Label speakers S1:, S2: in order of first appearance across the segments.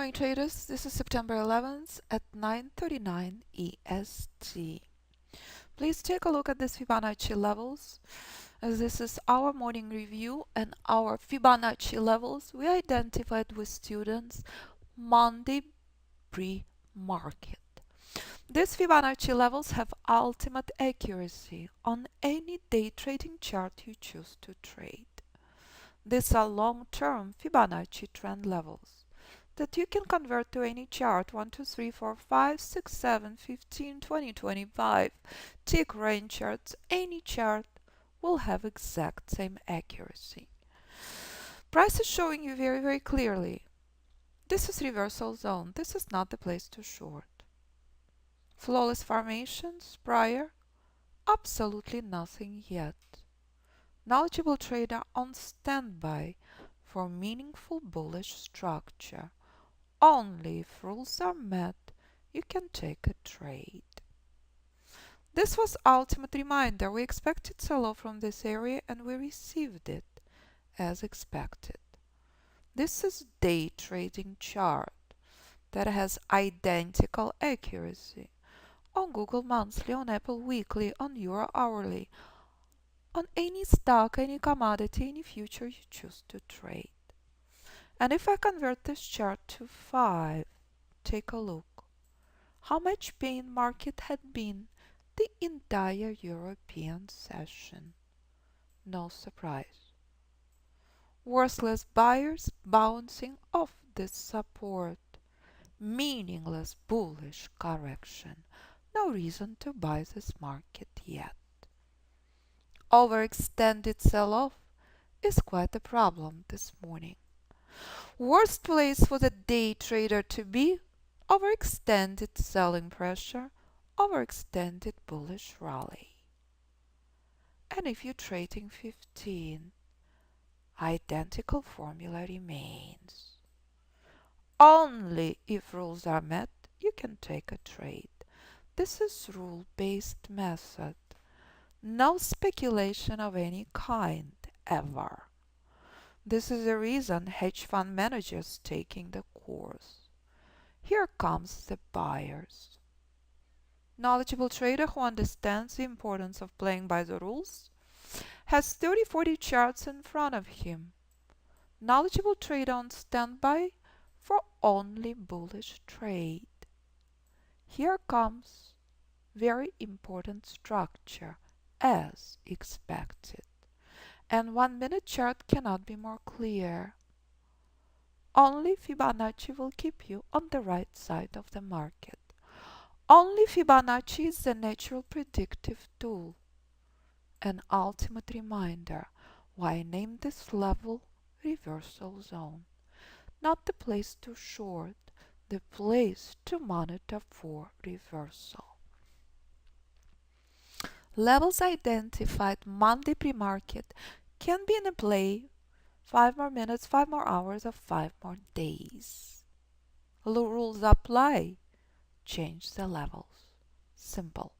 S1: morning, traders. This is September 11th at 9:39 EST. Please take a look at these Fibonacci levels, as this is our morning review, and our Fibonacci levels we identified with students Monday pre-market. These Fibonacci levels have ultimate accuracy on any day trading chart you choose to trade. These are long-term Fibonacci trend levels that you can convert to any chart: 1, 2, 3, 4, 5, 6, 7, 15, 20, 25, tick range charts. Any chart will have exact same accuracy. Price is showing you very clearly. This is reversal zone. This is not the place to short. Flawless formations prior? Absolutely nothing yet. Knowledgeable trader on standby for meaningful bullish structure. Only if rules are met, you can take a trade. This was ultimate reminder. We expected sell-off from this area and we received it as expected. This is day trading chart that has identical accuracy on Google Monthly, on Apple Weekly, on Euro Hourly, on any stock, any commodity, any future you choose to trade. And if I convert this chart to 5, take a look. How much pain market had been the entire European session. No surprise. Worthless buyers bouncing off this support. Meaningless bullish correction. No reason to buy this market yet. Overextended sell-off is quite a problem this morning. Worst place for the day trader to be: overextended selling pressure, overextended bullish rally. And if you're trading 15, identical formula remains. Only if rules are met, you can take a trade. This is rule-based method. No speculation of any kind, ever. This is the reason hedge fund managers taking the course. Here comes the buyers. Knowledgeable trader who understands the importance of playing by the rules has 30-40 charts in front of him. Knowledgeable trader on standby for only bullish trade. Here comes very important structure as expected. And 1 minute chart cannot be more clear. Only Fibonacci will keep you on the right side of the market. Only Fibonacci is the natural predictive tool. An ultimate reminder why I named this level reversal zone. Not the place to short, the place to monitor for reversal. Levels identified Monday pre-market can be in a play 5 more minutes, 5 more hours, or 5 more days. Rules apply. Change the levels. Simple.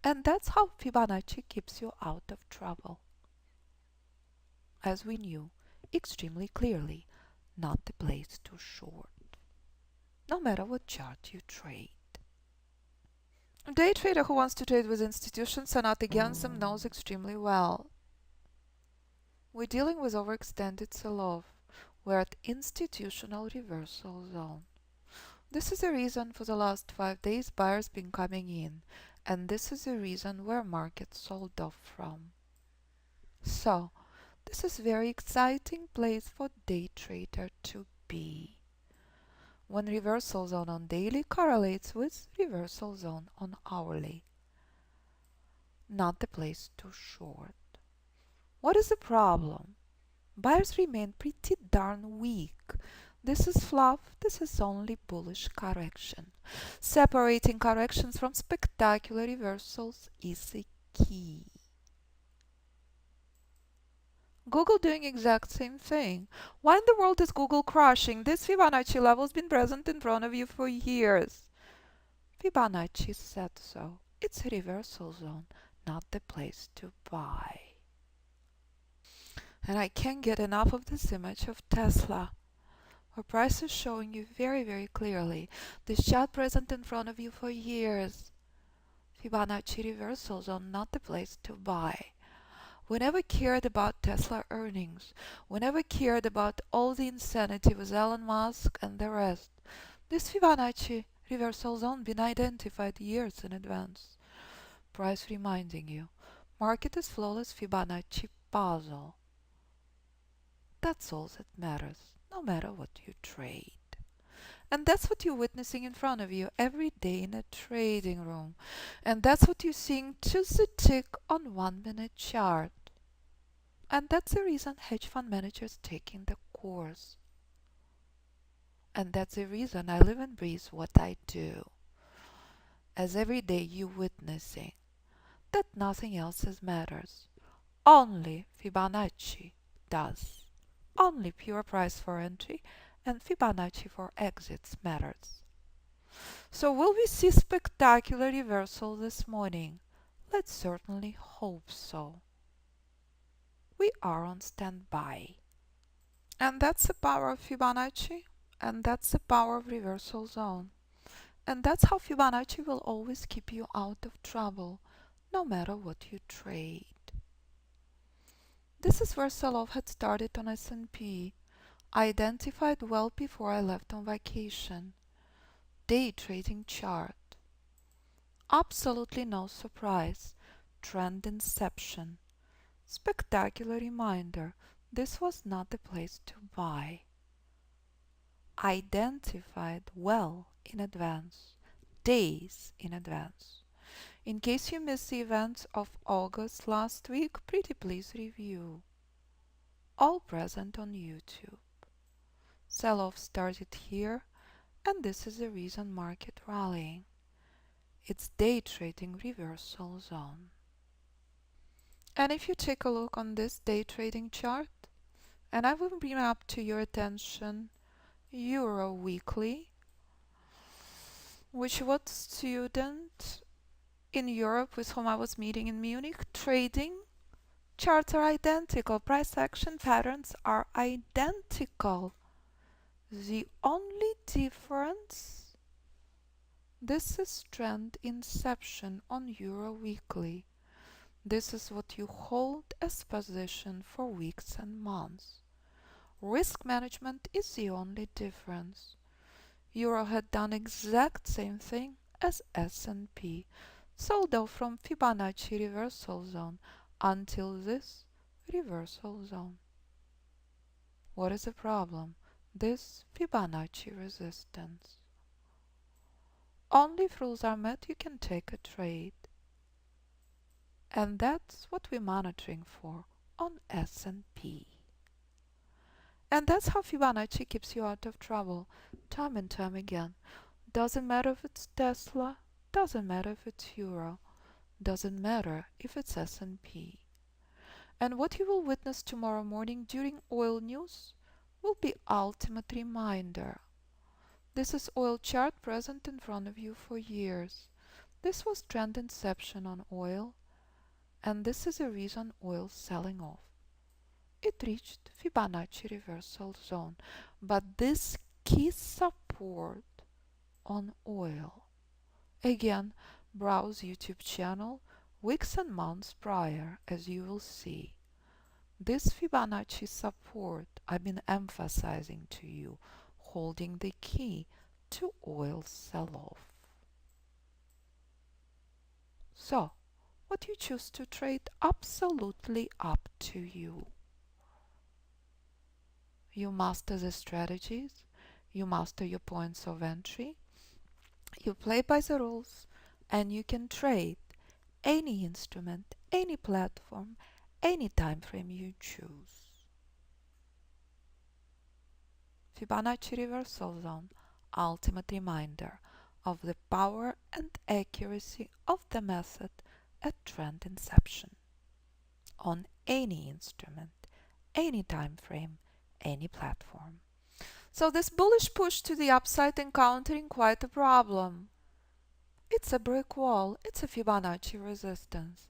S1: And that's how Fibonacci keeps you out of trouble. As we knew extremely clearly, not the place to short, no matter what chart you trade. A day trader who wants to trade with institutions and not against them knows extremely well. We're dealing with overextended sell-off. We're at institutional reversal zone. This is the reason for the last 5 days buyers been coming in, and this is the reason where market sold off from. So, this is very exciting place for day trader to be. When reversal zone on daily correlates with reversal zone on hourly. Not the place to short. What is the problem? Buyers remain pretty darn weak. This is fluff, this is only bullish correction. Separating corrections from spectacular reversals is the key. Google doing exact same thing. Why in the world is Google crashing? This Fibonacci level has been present in front of you for years. Fibonacci said so. It's a reversal zone, not the place to buy. And I can't get enough of this image of Tesla. Our price is showing you very clearly this chart present in front of you for years. Fibonacci Reversal Zone, not the place to buy. We never cared about Tesla earnings. We never cared about all the insanity with Elon Musk and the rest. This Fibonacci Reversal Zone been identified years in advance. Price reminding you, market is flawless Fibonacci puzzle. That's all that matters, no matter what you trade. And that's what you're witnessing in front of you every day in a trading room. And that's what you're seeing to the tick on 1-minute chart. And that's the reason hedge fund managers taking the course. And that's the reason I live and breathe what I do. As every day you're witnessing that nothing else matters. Only Fibonacci does. Only pure price for entry and Fibonacci for exits matters. So will we see spectacular reversal this morning? Let's certainly hope so. We are on standby. And that's the power of Fibonacci, and that's the power of reversal zone. And that's how Fibonacci will always keep you out of trouble, no matter what you trade. This is where sell-off had started on S&P. I identified well before I left on vacation. Day trading chart. Absolutely no surprise. Trend inception. Spectacular reminder. This was not the place to buy. Identified well in advance. Days in advance. In case you missed the events of August last week, pretty please review. All present on YouTube. Sell-off started here, and this is the reason market rallying. It's day trading reversal zone. And if you take a look on this day trading chart, and I will bring up to your attention Euro Weekly, which was student in Europe with whom I was meeting in Munich, trading. Charts are identical, price action patterns are identical. The only difference, this is trend inception on Euro Weekly. This is what you hold as position for weeks and months. Risk management is the only difference. Euro had done exact same thing as S&P, sold off from Fibonacci reversal zone until this reversal zone. What is the problem? This Fibonacci resistance. Only if rules are met you can take a trade. And that's what we're monitoring for on S&P. And that's how Fibonacci keeps you out of trouble, time and time again. Doesn't matter if it's Tesla, doesn't matter if it's Euro, doesn't matter if it's S&P. And what you will witness tomorrow morning during oil news will be ultimate reminder. This is oil chart present in front of you for years. This was trend inception on oil, and this is the reason oil selling off. It reached Fibonacci reversal zone, but this key support on oil. Again, browse YouTube channel weeks and months prior, as you will see. This Fibonacci support I've been emphasizing to you, holding the key to oil sell-off. So, what you choose to trade, absolutely up to you. You master the strategies, you master your points of entry, you play by the rules, and you can trade any instrument, any platform, any time frame you choose. Fibonacci reversal zone, ultimate reminder of the power and accuracy of the method at trend inception on any instrument, any time frame, any platform. So this bullish push to the upside encountering quite a problem. It's a brick wall, it's a Fibonacci resistance.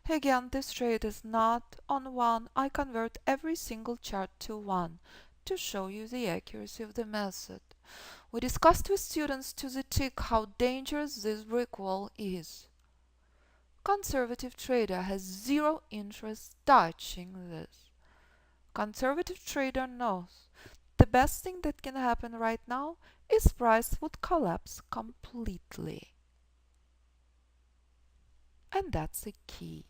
S1: Again, this trade is not on one. I convert every single chart to one. to show you the accuracy of the method. We discussed with students to the tick how dangerous this brick wall is. Conservative trader has zero interest touching this. Conservative trader knows the best thing that can happen right now is price would collapse completely. And that's the key.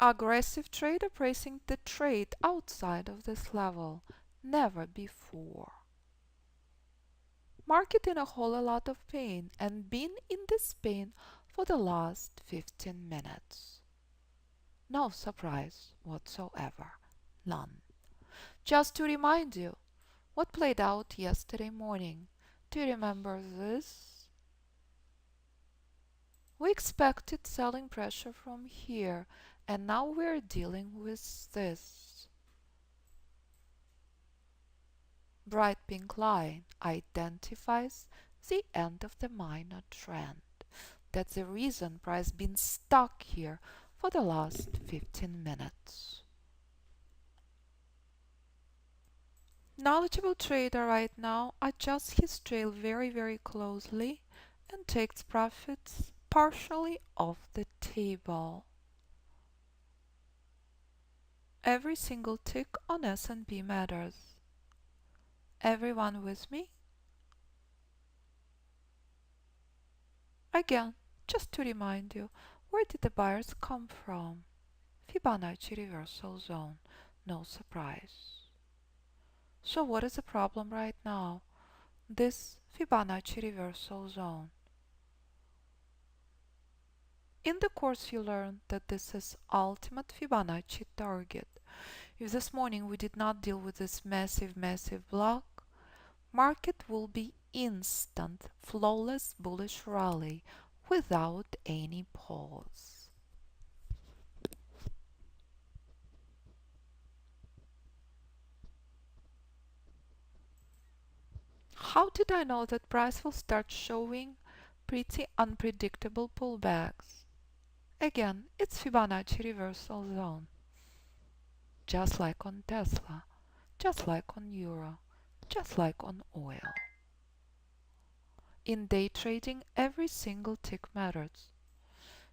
S1: Aggressive trader pricing the trade outside of this level, never before. Market in a whole lot of pain and been in this pain for the last 15 minutes. No surprise whatsoever, none. Just to remind you what played out yesterday morning. Do you remember this? We expected selling pressure from here, and now we're dealing with this. Bright pink line identifies the end of the minor trend. That's the reason price been stuck here for the last 15 minutes. Knowledgeable trader right now adjusts his trail very closely and takes profits partially off the table. Every single tick on S&P matters. Everyone with me? Again, just to remind you, where did the buyers come from? Fibonacci Reversal Zone, no surprise. So what is the problem right now? This Fibonacci Reversal Zone. In the course you learned that this is ultimate Fibonacci target. If this morning we did not deal with this massive block, market will be instant, flawless bullish rally without any pause. How did I know that price will start showing pretty unpredictable pullbacks? Again, it's Fibonacci Reversal Zone. Just like on Tesla, just like on Euro, just like on oil. In day trading, every single tick matters.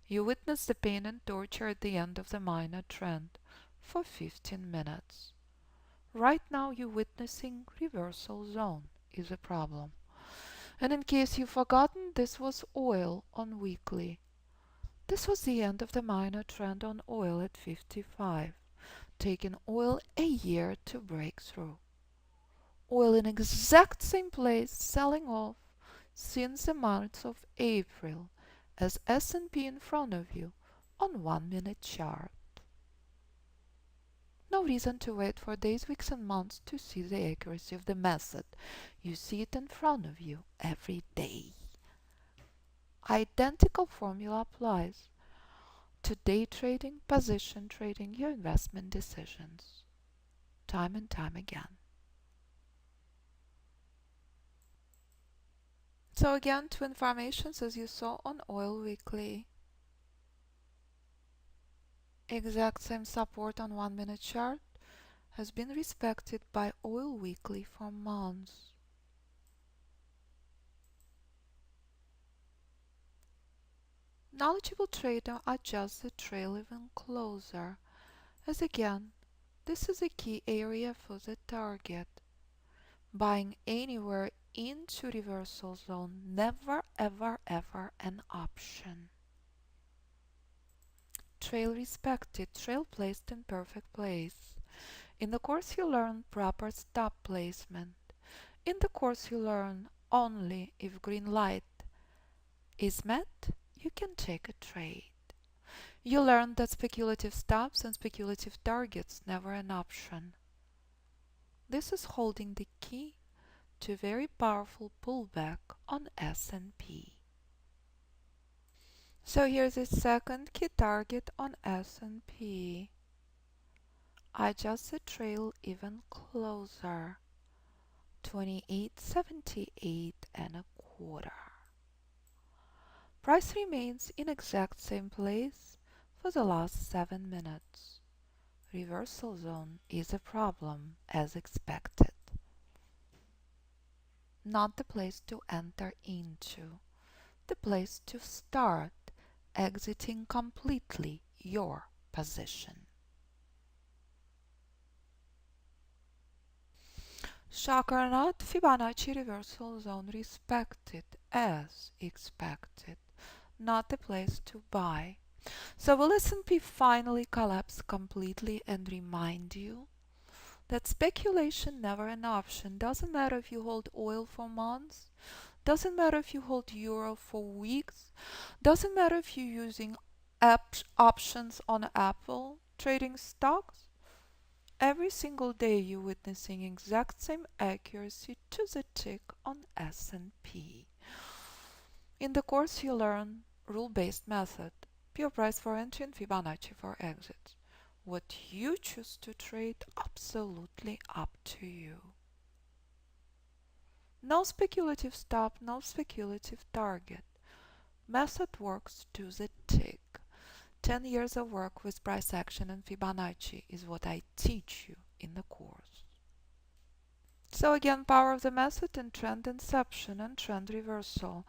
S1: You witness the pain and torture at the end of the minor trend for 15 minutes. Right now you're witnessing reversal zone is a problem. And in case you've forgotten, this was oil on weekly. This was the end of the minor trend on oil at 55, taking oil a year to break through. Oil in exact same place, selling off since the month of April as S&P in front of you on 1-minute chart. No reason to wait for days, weeks and months to see the accuracy of the method. You see it in front of you every day. Identical formula applies to day trading, position trading, your investment decisions, time and time again. So again, two informations as you saw on oil weekly. Exact same support on 1-minute chart has been respected by oil weekly for months. Knowledgeable trader adjusts the trail even closer, as again, this is a key area for the target. Buying anywhere into reversal zone, never ever an option. Trail respected, trail placed in perfect place. In the course you learn proper stop placement. In the course you learn only if green light is met, you can take a trade. You learn that speculative stops and speculative targets never an option. This is holding the key to a very powerful pullback on S&P. So here's the second key target on S&P. Adjust the trail even closer, 28.78 Price remains in exact same place for the last 7 minutes. reversal zone is a problem as expected. Not the place to enter into, the place to start exiting completely your position. Shocker or not, Fibonacci reversal zone respected as expected, not the place to buy. So will S&P finally collapse completely and remind you that speculation never an option? Doesn't matter if you hold oil for months, doesn't matter if you hold euro for weeks, doesn't matter if you're using options on Apple trading stocks. Every single day you're witnessing exact same accuracy to the tick on S&P. In the course you learn rule-based method, pure price for entry and Fibonacci for exit. What you choose to trade, absolutely up to you. No speculative stop, no speculative target. Method works to the tick. 10 years of work with price action and Fibonacci is what I teach you in the course. So again, power of the method and trend inception and trend reversal.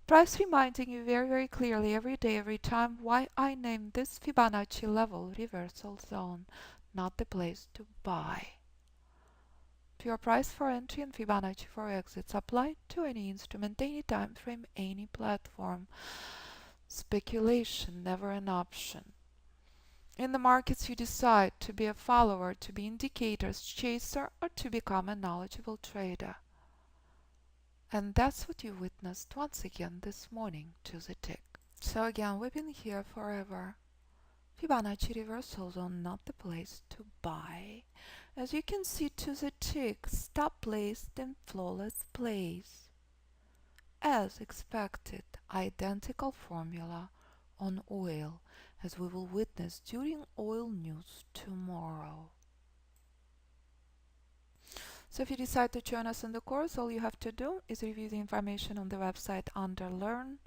S1: Price reminding you very clearly every day, every time why I named this Fibonacci level reversal zone, not the place to buy. Pure price for entry and Fibonacci for exits applied to any instrument, any time frame, any platform. Speculation never an option. In the markets you decide to be a follower, to be indicators chaser, or to become a knowledgeable trader. And that's what you witnessed once again this morning to the tick. So again, we've been here forever. Fibonacci reversal zone, not the place to buy. As you can see to the tick, stop placed in flawless place. As expected, identical formula on oil, as we will witness during oil news tomorrow. So if you decide to join us in the course, all you have to do is review the information on the website under Learn,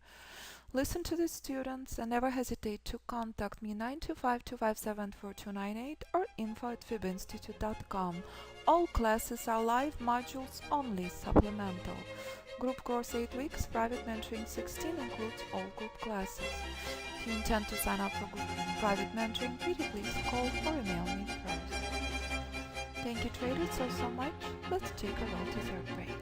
S1: listen to the students, and never hesitate to contact me 925-257-4298 or info@fibinstitute.com. All classes are live, modules only supplemental. Group course 8 weeks, private mentoring 16 includes all group classes. If you intend to sign up for group private mentoring, pretty please call or email me first. Thank you traders so much. Let's take a well-deserved break.